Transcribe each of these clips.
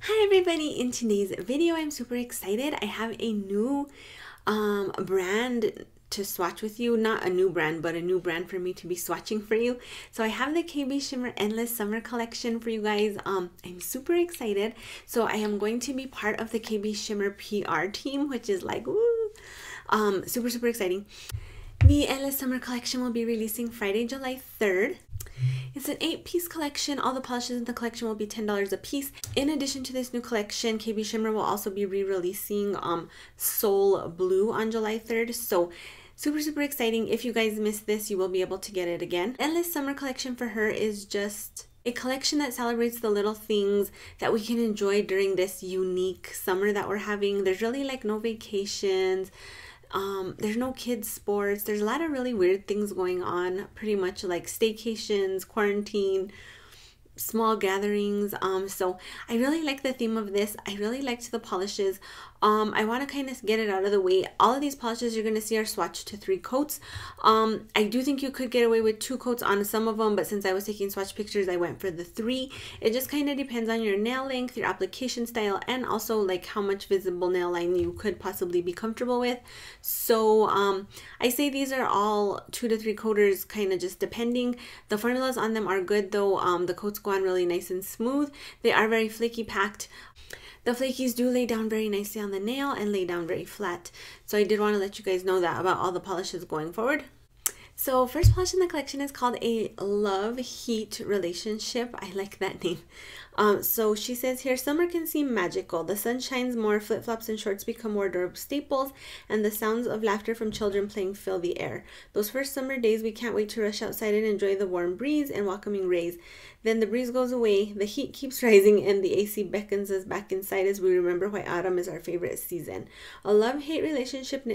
Hi everybody, in today's video I'm super excited. I have a new brand to swatch with you. Not a new brand, but a new brand for me to be swatching for you. So I have the KB Shimmer Endless Summer Collection for you guys. I'm super excited. So I am going to be part of the KB Shimmer PR team, which is like woo, super exciting. The Endless Summer Collection will be releasing Friday, July 3rd. It's an 8-piece collection. All the polishes in the collection will be $10 a piece. In addition to this new collection, KB Shimmer will also be re-releasing Soul Blue on July 3rd. So super exciting. If you guys missed this, you will be able to get it again. Endless Summer Collection for her is just a collection that celebrates the little things that we can enjoy during this unique summer that we're having. There's really like no vacations. There's no kids sports. There's a lot of really weird things going on, pretty much like staycations, quarantine, small gatherings. So I really like the theme of this. I really liked the polishes. I want to kind of get it out of the way. All of these polishes you're going to see are swatched to 3 coats. I do think you could get away with 2 coats on some of them, but since I was taking swatch pictures, I went for the 3. It just kind of depends on your nail length, your application style, and also like how much visible nail line you could possibly be comfortable with. So I say these are all 2 to 3 coaters, kind of just depending. The formulas on them are good though. The coats go on really nice and smooth. They are very flaky packed. The flakies do lay down very nicely on the nail and lay down very flat. So I did want to let you guys know that about all the polishes going forward. So first polish in the collection is called a love-heat relationship. I like that name. So she says here, summer can seem magical. The sun shines more, flip-flops and shorts become wardrobe staples, and the sounds of laughter from children playing fill the air. Those first summer days, we can't wait to rush outside and enjoy the warm breeze and welcoming rays. Then the breeze goes away, the heat keeps rising, and the AC beckons us back inside as we remember why autumn is our favorite season. A love-hate relationship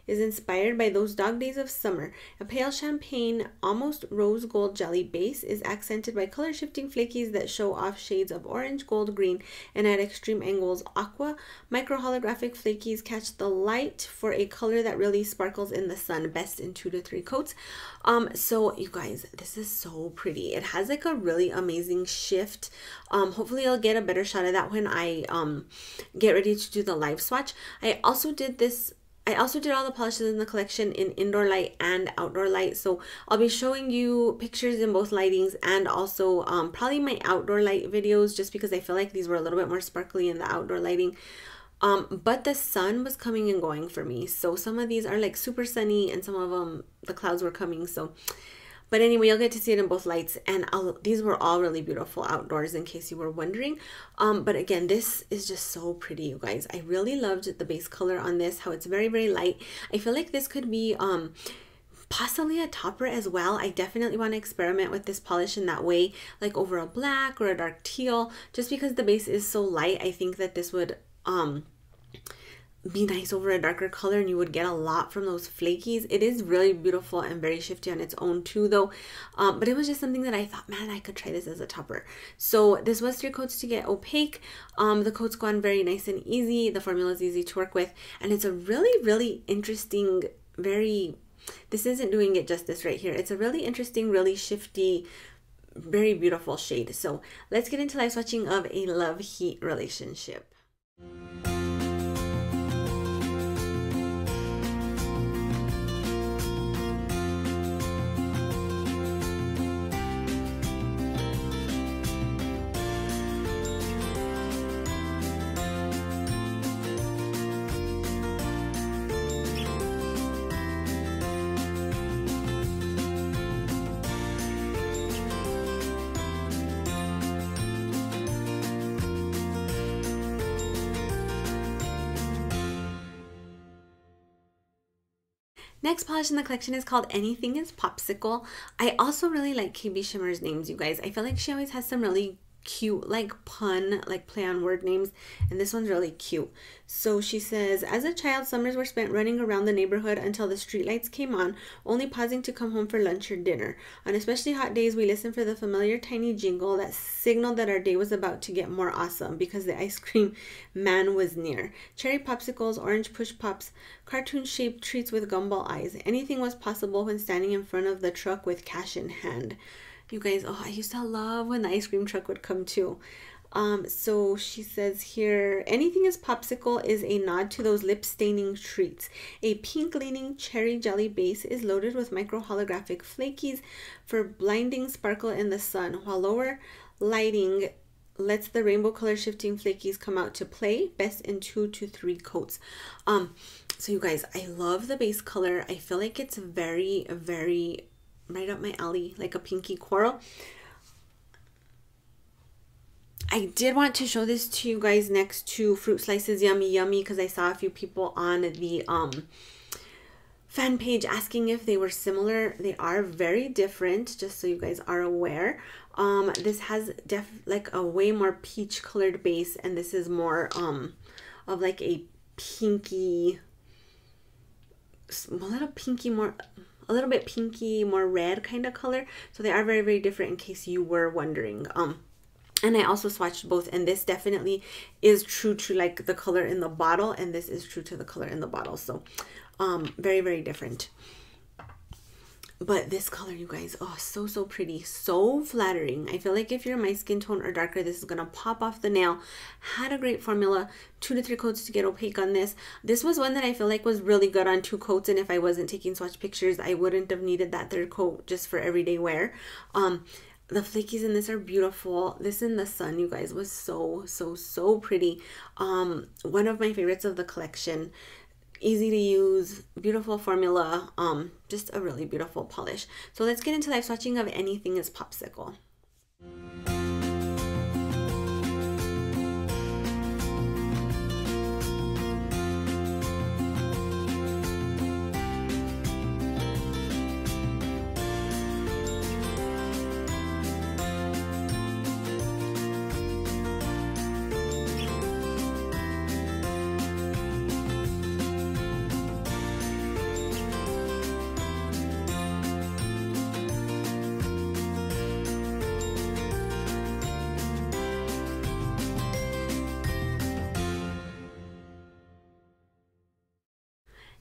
is inspired by those dog days of summer. A pale champagne, almost rose gold jelly base is accented by color shifting flakies that show off shades of orange, gold, green, and at extreme angles aqua. Micro holographic flakies catch the light for a color that really sparkles in the sun, best in 2 to 3 coats. So you guys, this is so pretty. It has like a really amazing shift. Hopefully I'll get a better shot of that when I get ready to do the live swatch. I also did all the polishes in the collection in indoor light and outdoor light. So I'll be showing you pictures in both lightings and also probably my outdoor light videos, just because I feel like these were a little bit more sparkly in the outdoor lighting. But the sun was coming and going for me. So some of these are like super sunny and some of them the clouds were coming. So but anyway, you'll get to see it in both lights, and these were all really beautiful outdoors in case you were wondering. But again, this is just so pretty, you guys. I really loved the base color on this, how it's very light. I feel like this could be possibly a topper as well. I definitely want to experiment with this polish in that way, like over a black or a dark teal. Just because the base is so light, I think that this would be nice over a darker color, and you would get a lot from those flakies. It is really beautiful and very shifty on its own too though, but it was just something that I thought, man, I could try this as a topper. So this was 3 coats to get opaque. The coats go on very nice and easy. The formula is easy to work with, and it's a really interesting, this isn't doing it justice right here. It's a really interesting, really shifty, very beautiful shade. So let's get into live swatching of a love-heat relationship. Next polish in the collection is called Anything Is Popsicle. I also really like KB Shimmer's names, you guys. I feel like she always has some really cute like pun, like play on word names, and this one's really cute. So she says, as a child, summers were spent running around the neighborhood until the streetlights came on, only pausing to come home for lunch or dinner. On especially hot days, we listened for the familiar tiny jingle that signaled that our day was about to get more awesome because the ice cream man was near. Cherry popsicles, orange push pops, cartoon-shaped treats with gumball eyes. Anything was possible when standing in front of the truck with cash in hand. You guys, oh, I used to love when the ice cream truck would come too. So she says here, Anything Is Popsicle is a nod to those lip staining treats. A pink leaning cherry jelly base is loaded with micro holographic flakies for blinding sparkle in the sun, while lower lighting lets the rainbow color shifting flakies come out to play, best in 2 to 3 coats. So you guys, I love the base color. I feel like it's very, very right up my alley, like a pinky coral. I did want to show this to you guys next to Fruit Slices Yummy Yummy, because I saw a few people on the fan page asking if they were similar. They are very different, just so you guys are aware. This has like a way more peach colored base, and this is more of like a pinky, a little bit pinky, more red kind of color. So they are very, very different, in case you were wondering. And I also swatched both, and this definitely is true to like the color in the bottle, and this is true to the color in the bottle. So very, very different. But this color, you guys, oh, so pretty, so flattering. I feel like if you're my skin tone or darker, this is gonna pop off the nail. Had a great formula, 2 to 3 coats to get opaque on this. This was one that I feel like was really good on 2 coats, and if I wasn't taking swatch pictures, I wouldn't have needed that 3rd coat just for everyday wear. The flakies in this are beautiful. This in the sun, you guys, was so pretty. One of my favorites of the collection. Easy to use, beautiful formula, just a really beautiful polish. So let's get into live swatching of Anything Is Popsicle.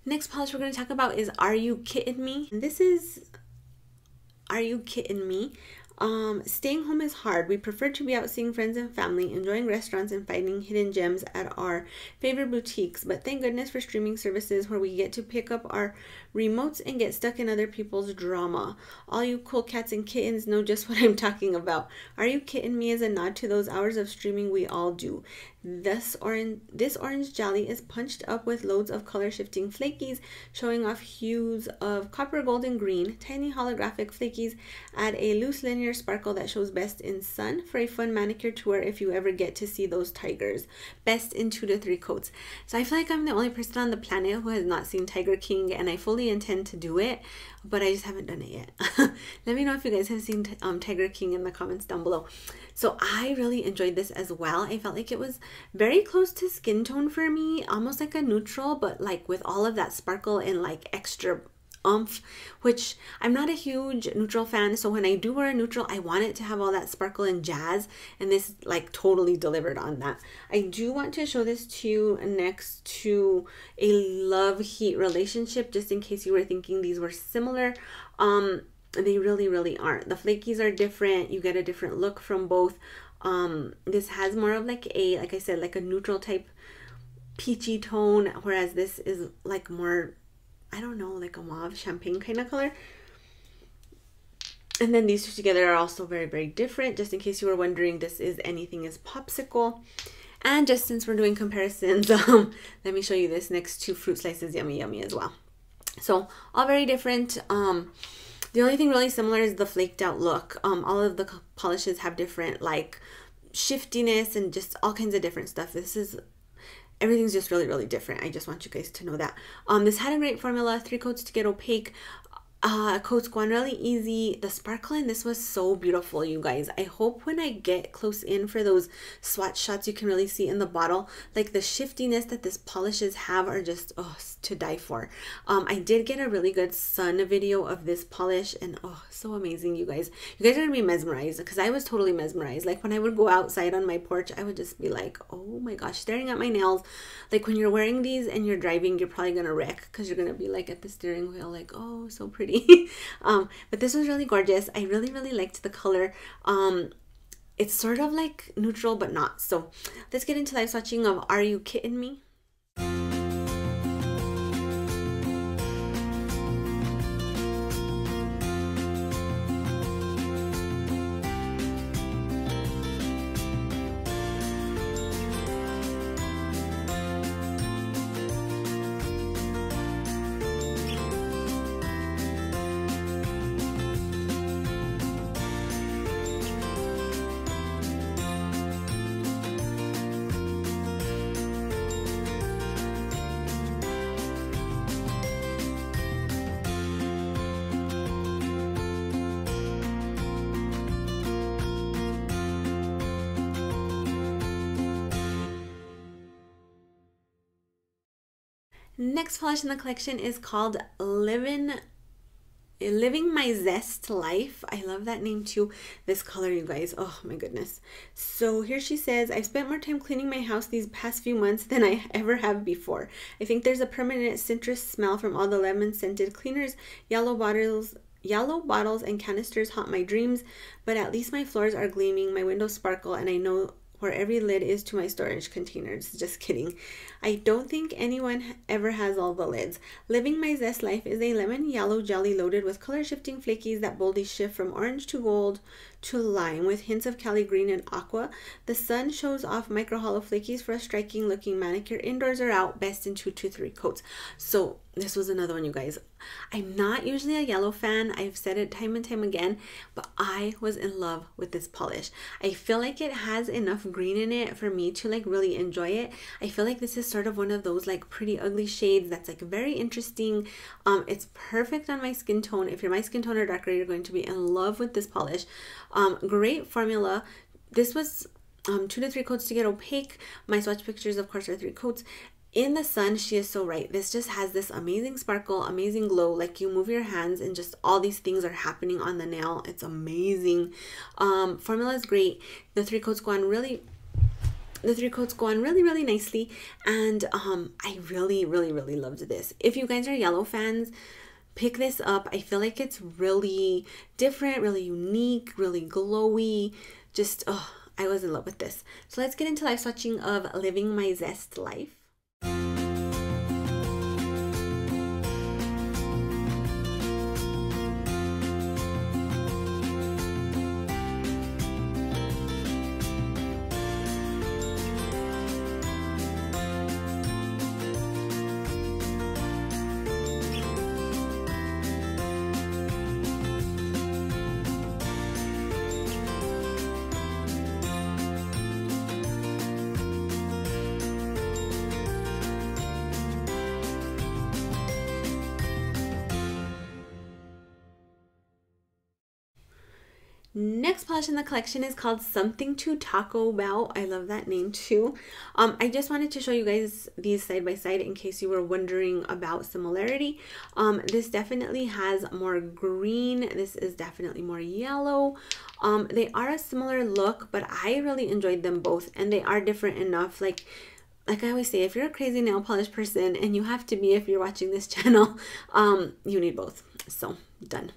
Next polish we're going to talk about is Are You Kitten Me? And this is Are You Kitten Me? Staying home is hard. We prefer to be out seeing friends and family, enjoying restaurants, and finding hidden gems at our favorite boutiques. But thank goodness for streaming services where we get to pick up our remotes and get stuck in other people's drama. All you cool cats and kittens know just what I'm talking about. Are You Kitten Me is a nod to those hours of streaming we all do. This orange jelly is punched up with loads of color shifting flakies, showing off hues of copper, gold, and green. Tiny holographic flakies add a loose linear sparkle that shows best in sun for a fun manicure to wear if you ever get to see those tigers. Best in 2 to 3 coats. So I feel like I'm the only person on the planet who has not seen Tiger King, and I fully intend to do it, but I just haven't done it yet. Let me know if you guys have seen Tiger King in the comments down below. So I really enjoyed this as well. I felt like it was very close to skin tone for me, almost like a neutral, but like with all of that sparkle and like extra oomph, which I'm not a huge neutral fan. So when I do wear a neutral, I want it to have all that sparkle and jazz, and this like totally delivered on that. I do want to show this to you next to a love-hate relationship, just in case you were thinking these were similar. They really aren't. The flakies are different. You get a different look from both. This has more of like I said, like a neutral type peachy tone, whereas this is like more, I don't know, like a mauve champagne kind of color. And then these two together are also very different. Just in case you were wondering, this is Anything Is Popsicle. And just since we're doing comparisons, let me show you this next to Fruit Slices Yummy Yummy as well. So all very different. The only thing really similar is the flaked out look. All of the polishes have different like shiftiness and just all kinds of different stuff. Everything's just really different. I just want you guys to know that. This had a great formula, 3 coats to get opaque. Coats go on really easy. The sparkle in this was so beautiful, you guys. I hope when I get close in for those swatch shots, you can really see in the bottle, like the shiftiness that this polishes have are just, oh, to die for. I did get a really good sun video of this polish, and oh, so amazing, you guys. You guys are gonna be mesmerized, because I was totally mesmerized. Like when I would go outside on my porch, I would just be like, oh my gosh, staring at my nails. Like when you're wearing these and you're driving, you're probably gonna wreck, because you're gonna be like at the steering wheel like, oh, so pretty. But this was really gorgeous. I really liked the color. it's sort of like neutral but not. So let's get into live swatching of Are You Kitten Me? Next polish in the collection is called Living My Zest Life. I love that name too. This color, you guys, oh my goodness. So here she says, I've spent more time cleaning my house these past few months than I ever have before. I think there's a permanent citrus smell from all the lemon scented cleaners. Yellow bottles and canisters haunt my dreams, but at least my floors are gleaming, my windows sparkle, and I know where every lid is to my storage containers. Just kidding. I don't think anyone ever has all the lids. Living My Zest Life is a lemon yellow jelly loaded with color shifting flakies that boldly shift from orange to gold to lime with hints of Cali green and aqua. The sun shows off micro hollow flakies for a striking looking manicure indoors or out, best in 2 to 3 coats. So this was another one, you guys. I'm not usually a yellow fan. I've said it time and time again, but I was in love with this polish. I feel like it has enough green in it for me to like really enjoy it. I feel like this is sort of one of those like pretty ugly shades that's like very interesting. It's perfect on my skin tone. If you're my skin tone or darker, you're going to be in love with this polish. Great formula. This was 2 to 3 coats to get opaque. My swatch pictures, of course, are 3 coats. In the sun, she is so right. This just has this amazing sparkle, amazing glow. Like you move your hands and just all these things are happening on the nail. It's amazing. Formula is great. The 3 coats go on really really nicely, and I really loved this. If you guys are yellow fans, pick this up. I feel like it's really different, really unique, really glowy. Just I was in love with this. So let's get into live swatching of Living My Zest Life. Next polish in the collection is called Something to Taco Bout. I love that name too. I just wanted to show you guys these side by side in case you were wondering about similarity. This definitely has more green. This is definitely more yellow. They are a similar look, but I really enjoyed them both, and they are different enough. Like I always say, if you're a crazy nail polish person, and you have to be if you're watching this channel, you need both. So done.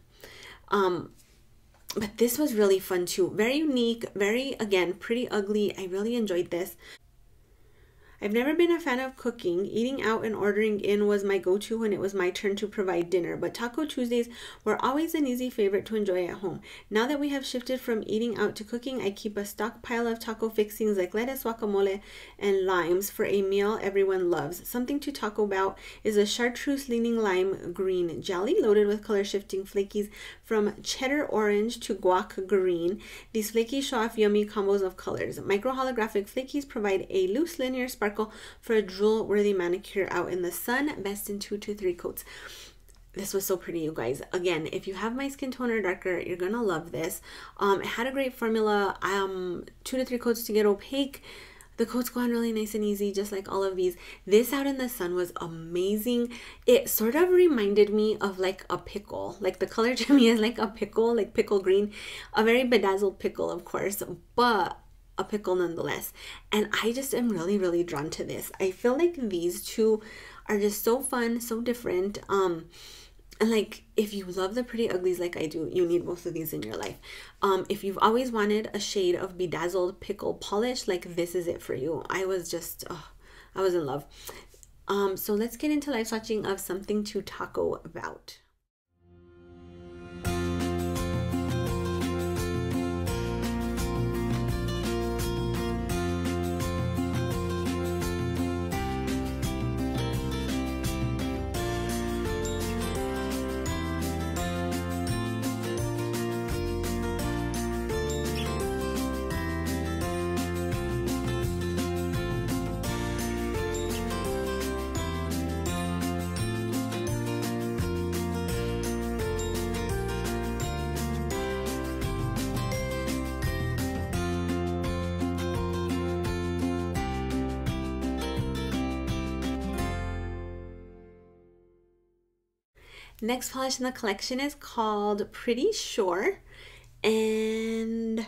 But this was really fun too. Very unique, very, again, pretty ugly. I really enjoyed this. I've never been a fan of cooking. Eating out and ordering in was my go-to when it was my turn to provide dinner, but Taco Tuesdays were always an easy favorite to enjoy at home. Now that we have shifted from eating out to cooking, I keep a stockpile of taco fixings like lettuce, guacamole, and limes for a meal everyone loves. Something to Talk About is a chartreuse-leaning lime green jelly loaded with color-shifting flakies from cheddar orange to guac green. These flakies show off yummy combos of colors. Micro-holographic flakies provide a loose linear sparkle for a drool-worthy manicure out in the sun, best in 2 to 3 coats. This was so pretty, you guys. Again, if you have my skin tone or darker, you're gonna love this. It had a great formula. 2 to 3 coats to get opaque. The coats go on really nice and easy, just like all of these. This out in the sun was amazing. It sort of reminded me of like a pickle. Like the color to me is like a pickle, like pickle green. A very bedazzled pickle, of course, but a pickle nonetheless. And I just am really drawn to this. I feel like these two are just so fun, so different. And like, if you love the pretty uglies like I do, you need both of these in your life. If you've always wanted a shade of bedazzled pickle polish, like this is it for you. I was just, oh, I was in love. So let's get into live swatching of something to taco about. Next polish in the collection is called Pretty Sure, and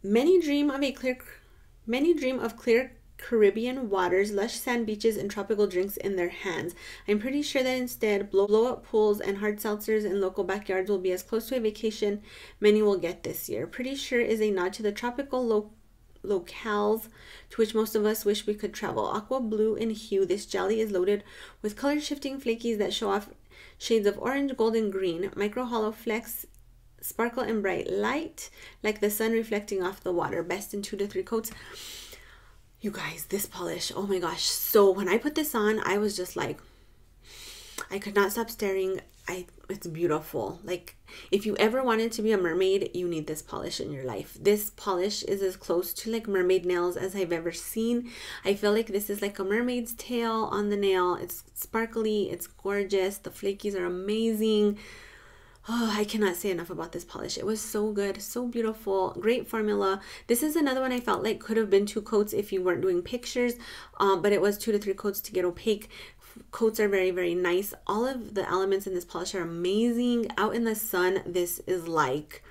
many dream of clear Caribbean waters, lush sand beaches, and tropical drinks in their hands. I'm pretty sure that instead, blow-up pools and hard seltzers in local backyards will be as close to a vacation many will get this year. Pretty Sure is a nod to the tropical locales to which most of us wish we could travel. Aqua blue in hue, this jelly is loaded with color-shifting flakies that show off shades of orange, gold, and green. Micro hollow flecks sparkle in bright light like the sun reflecting off the water. Best in 2 to 3 coats. You guys, this polish, oh my gosh. So when I put this on, I was just like, I could not stop staring. It's beautiful. Like, if you ever wanted to be a mermaid, you need this polish in your life. This polish is as close to like mermaid nails as I've ever seen. I feel like this is like a mermaid's tail on the nail. It's sparkly, it's gorgeous, the flakies are amazing. Oh, I cannot say enough about this polish. It was so good, so beautiful, great formula. This is another one I felt like could have been 2 coats if you weren't doing pictures, but it was 2 to 3 coats to get opaque. Coats are very, very nice. All of the elements in this polish are amazing. Out in the sun, this is like,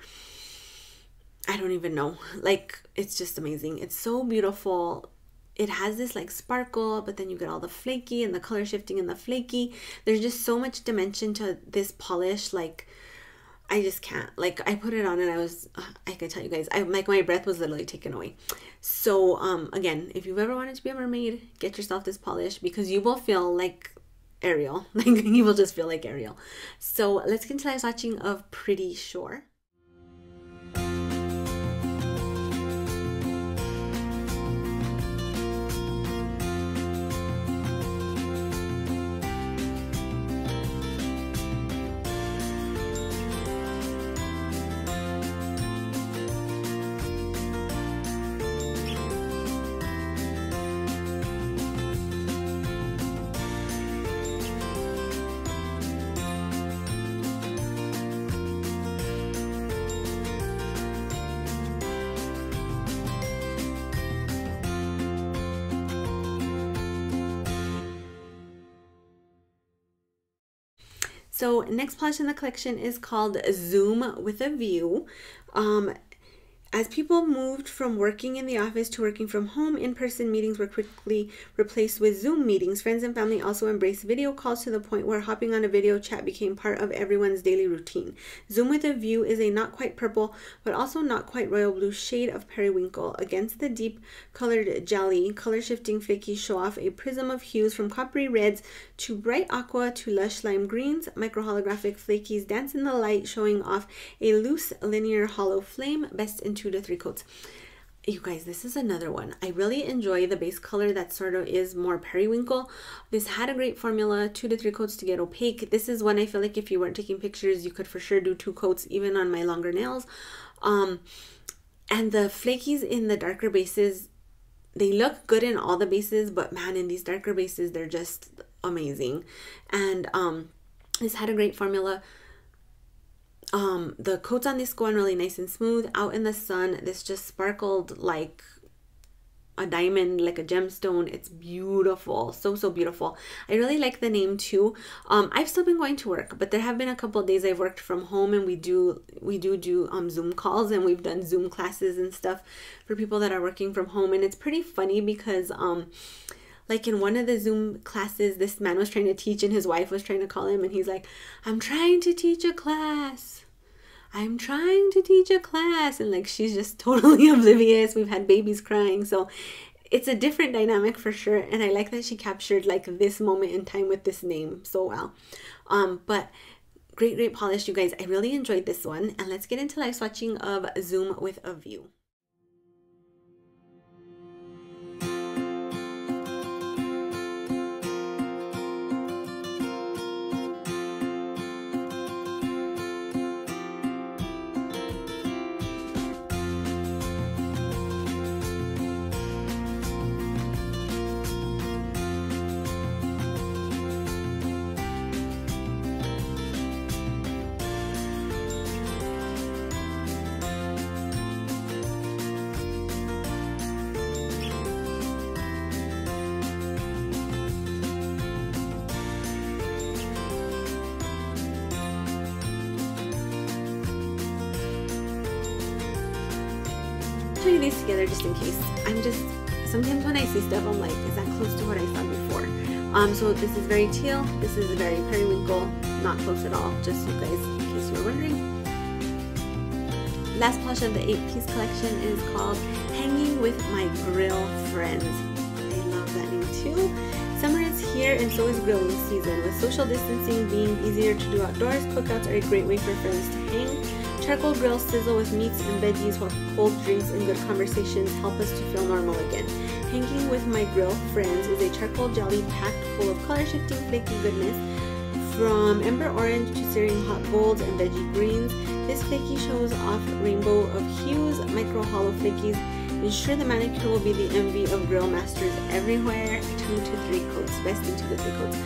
I don't even know. Like, it's just amazing. It's so beautiful. It has this like sparkle, but then you get all the flaky and the color shifting in the flaky. There's just so much dimension to this polish. Like, I just can't. Like, I put it on and I can tell you guys, like my breath was literally taken away. So again, if you've ever wanted to be a mermaid, get yourself this polish because you will feel like Ariel. Like, you will just feel like Ariel. So let's get into live swatching of Pretty Sure. So next polish in the collection is called Zoom with a View. As people moved from working in the office to working from home, in-person meetings were quickly replaced with Zoom meetings. Friends and family also embraced video calls to the point where hopping on a video chat became part of everyone's daily routine. Zoom with a View is a not quite purple, but also not quite royal blue shade of periwinkle. Against the deep colored jelly, color-shifting flakies show off a prism of hues from coppery reds to bright aqua to lush lime greens. Micro-holographic flakies dance in the light, showing off a loose, linear hollow flame. Best in 2 to 3 coats. You guys, this is another one. I really enjoy the base color that sort of is more periwinkle. This had a great formula, 2 to 3 coats to get opaque. This is one I feel like if you weren't taking pictures, you could for sure do 2 coats even on my longer nails. And the flakies in the darker bases, they look good in all the bases, but man, in these darker bases, they're just amazing. And this had a great formula. The coats on this go on really nice and smooth. Out in the sun, this just sparkled like a diamond, like a gemstone. It's beautiful, so beautiful. I really like the name too. I've still been going to work, but there have been a couple of days I've worked from home, and we do Zoom calls, and we've done Zoom classes and stuff for people that are working from home. And it's pretty funny because Like in one of the Zoom classes, this man was trying to teach and his wife was trying to call him, and he's like, I'm trying to teach a class. I'm trying to teach a class. And like, she's just totally oblivious. We've had babies crying. So it's a different dynamic for sure. And I like that she captured like this moment in time with this name so well. But great polish, you guys. I really enjoyed this one. And let's get into live swatching of Zoom with a View. You these together just in case. Sometimes when I see stuff, I'm like, is that close to what I saw before? So this is very teal, this is very periwinkle, not close at all, just you guys, in case you were wondering. Last polish of the 8-piece collection is called Hanging with My Grill Friends. I love that name too. Summer is here and so is grilling season. With social distancing being easier to do outdoors, cookouts are a great way for friends to hang. Charcoal grill sizzle with meats and veggies while cold drinks and good conversations help us to feel normal again. Hanging with My Grill Friends is a charcoal jelly packed full of color-shifting flaky goodness. From ember orange to searing hot golds and veggie greens, this flaky shows off rainbow of hues, micro hollow flakies. Ensure the manicure will be the envy of grill masters everywhere. 2 to 3 coats, best in 2 to 3 coats.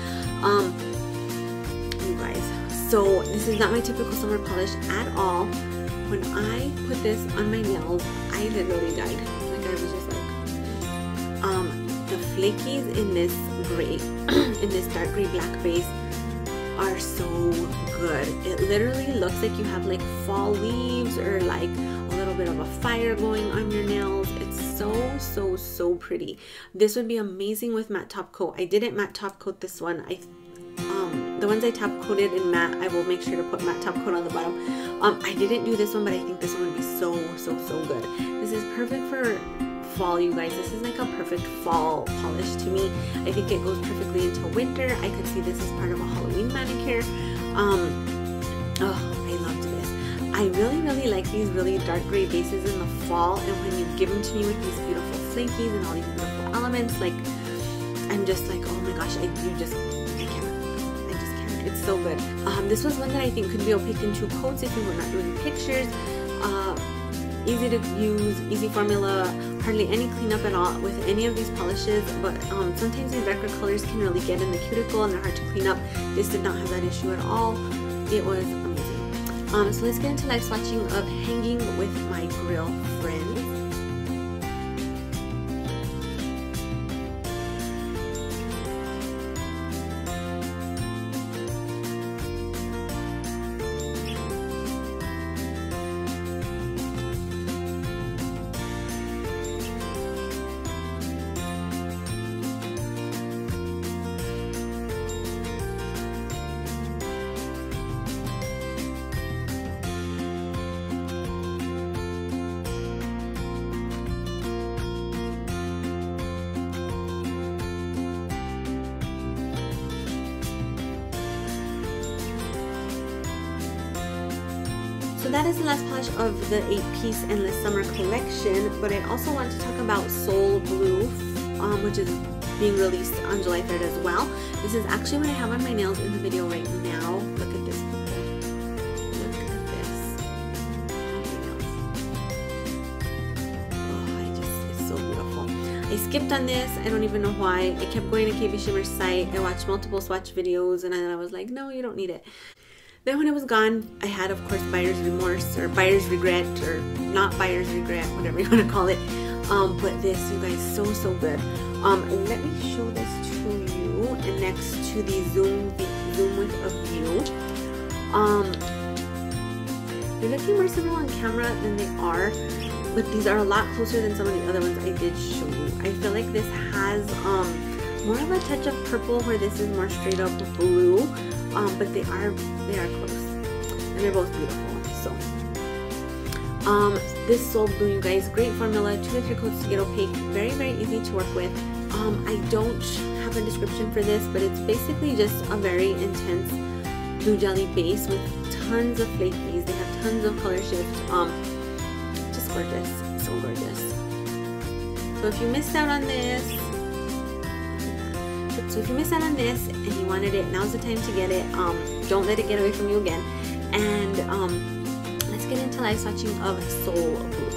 You guys. So this is not my typical summer polish at all. When I put this on my nails, I literally died. Like I was just like, the flakies in this gray, in this dark gray black base are so good. It literally looks like you have like fall leaves or like a little bit of a fire going on your nails. It's so pretty. This would be amazing with matte top coat. I didn't matte top coat this one. The ones I top coated in matte, I will make sure to put matte top coat on the bottom. I didn't do this one, but I think this one would be so good. This is perfect for fall, you guys. This is like a perfect fall polish to me. I think it goes perfectly into winter. I could see this as part of a Halloween manicure. Oh, I loved this. I really like these really dark gray bases in the fall, and when you give them to me with these beautiful flakies and all these beautiful elements, like, I'm just like, oh my gosh, I just can't. It's so good. This was one that I think could be opaque in 2 coats if you were not doing pictures. Easy to use, easy formula, hardly any cleanup at all with any of these polishes, but sometimes these darker colors can really get in the cuticle and they're hard to clean up. This did not have that issue at all. It was amazing. So let's get into live swatching of Hanging with My Grill Friends. So that is the last polish of the 8-piece Endless Summer collection, but I also want to talk about Soul Blue, which is being released on July 3rd as well. This is actually what I have on my nails in the video right now. Look at this, people. Look at this. Oh, it's so beautiful. I skipped on this. I don't even know why. I kept going to KB Shimmer's site. I watched multiple swatch videos, and then I was like, no, you don't need it. Then when it was gone, I had, of course, buyer's remorse or buyer's regret or not buyer's regret, whatever you want to call it. But this, you guys, so good. Let me show this to you. And next to the Zoom with a View. They're looking more similar on camera than they are, but these are a lot closer than some of the other ones I did show you. I feel like this has more of a touch of purple, where this is more straight up blue, but they are close, and they're both beautiful. So this Soul Blue, you guys, great formula, 2 to 3 coats to get opaque, very, very easy to work with. I don't have a description for this, but it's basically just a very intense blue jelly base with tons of flakies. They have tons of color shift. Just gorgeous, so gorgeous. So if you missed out on this, and you wanted it, now's the time to get it. Don't let it get away from you again. And let's get into live swatching of Soul Blue.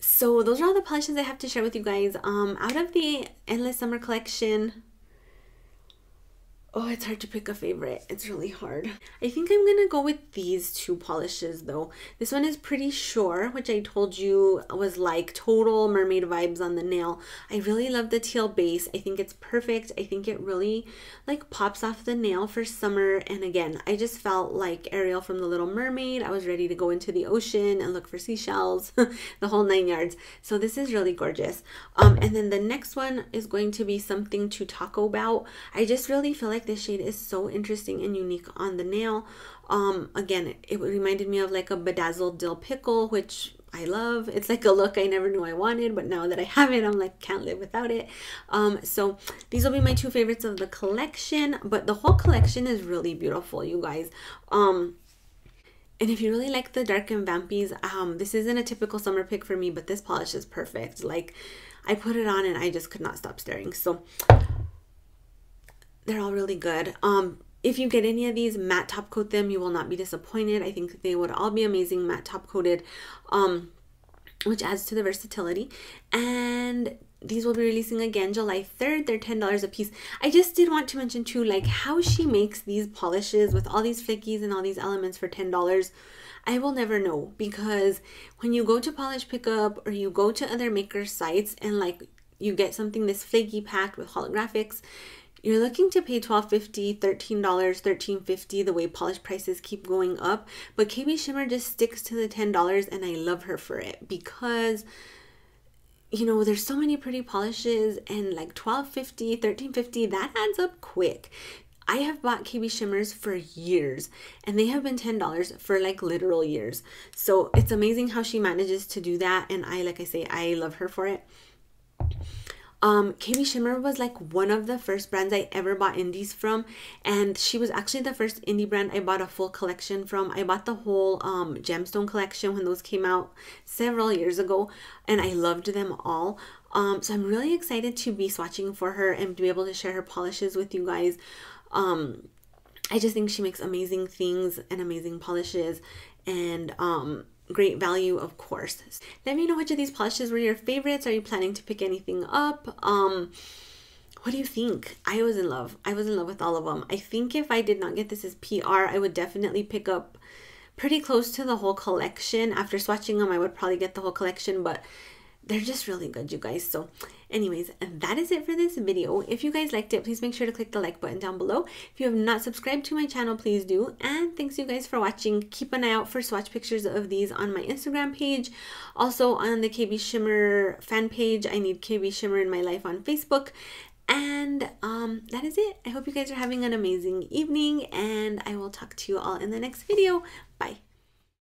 So those are all the polishes I have to share with you guys. Out of the Endless Summer collection, oh, it's hard to pick a favorite. It's really hard. I think I'm gonna go with these 2 polishes though. This one is Pretty Sure, which I told you was like total mermaid vibes on the nail. I really love the teal base. I think it's perfect. I think it really like pops off the nail for summer. And again, I just felt like Ariel from The Little Mermaid. I was ready to go into the ocean and look for seashells, the whole 9 yards. So this is really gorgeous. And then the next one is going to be Something to Talk About. I just really feel like this shade is so interesting and unique on the nail. Again, it reminded me of like a bedazzled dill pickle, which I love. It's like a look I never knew I wanted, but now that I have it, I'm like, can't live without it. So these will be my 2 favorites of the collection, but the whole collection is really beautiful, you guys. And if you really like the dark and vampies, this isn't a typical summer pick for me, but this polish is perfect. Like, I put it on and I just could not stop staring. So they're all really good. If you get any of these, matte top coat them. You will not be disappointed. I think they would all be amazing matte top coated, which adds to the versatility. And these will be releasing again July 3rd. They're $10 a piece. I just did want to mention too, like how she makes these polishes with all these flakies and all these elements for $10. I will never know, because when you go to Polish Pickup or you go to other maker sites and like you get something this flaky packed with holographics, you're looking to pay $12.50, $13, $13.50, the way polish prices keep going up. But KB Shimmer just sticks to the $10, and I love her for it, because you know, there's so many pretty polishes, and like $12.50, $13.50, that adds up quick. I have bought KB Shimmers for years, and they have been $10 for like literal years. So it's amazing how she manages to do that, and like I say, I love her for it. KB Shimmer was like one of the first brands I ever bought indies from, and she was actually the first indie brand I bought a full collection from. I bought the whole gemstone collection when those came out several years ago, and I loved them all. So I'm really excited to be swatching for her and to be able to share her polishes with you guys. I just think she makes amazing things and amazing polishes, and great value, of course. Let me know which of these polishes were your favorites. Are you planning to pick anything up? What do you think? I was in love. I was in love with all of them. I think if I did not get this as PR, I would definitely pick up pretty close to the whole collection. After swatching them, I would probably get the whole collection, but they're just really good, you guys. So anyways, that is it for this video. If you guys liked it, please make sure to click the like button down below. If you have not subscribed to my channel, please do. And thanks you guys for watching. Keep an eye out for swatch pictures of these on my Instagram page. Also on the KB Shimmer fan page. I need KB Shimmer in my life on Facebook. And that is it. I hope you guys are having an amazing evening, and I will talk to you all in the next video. Bye.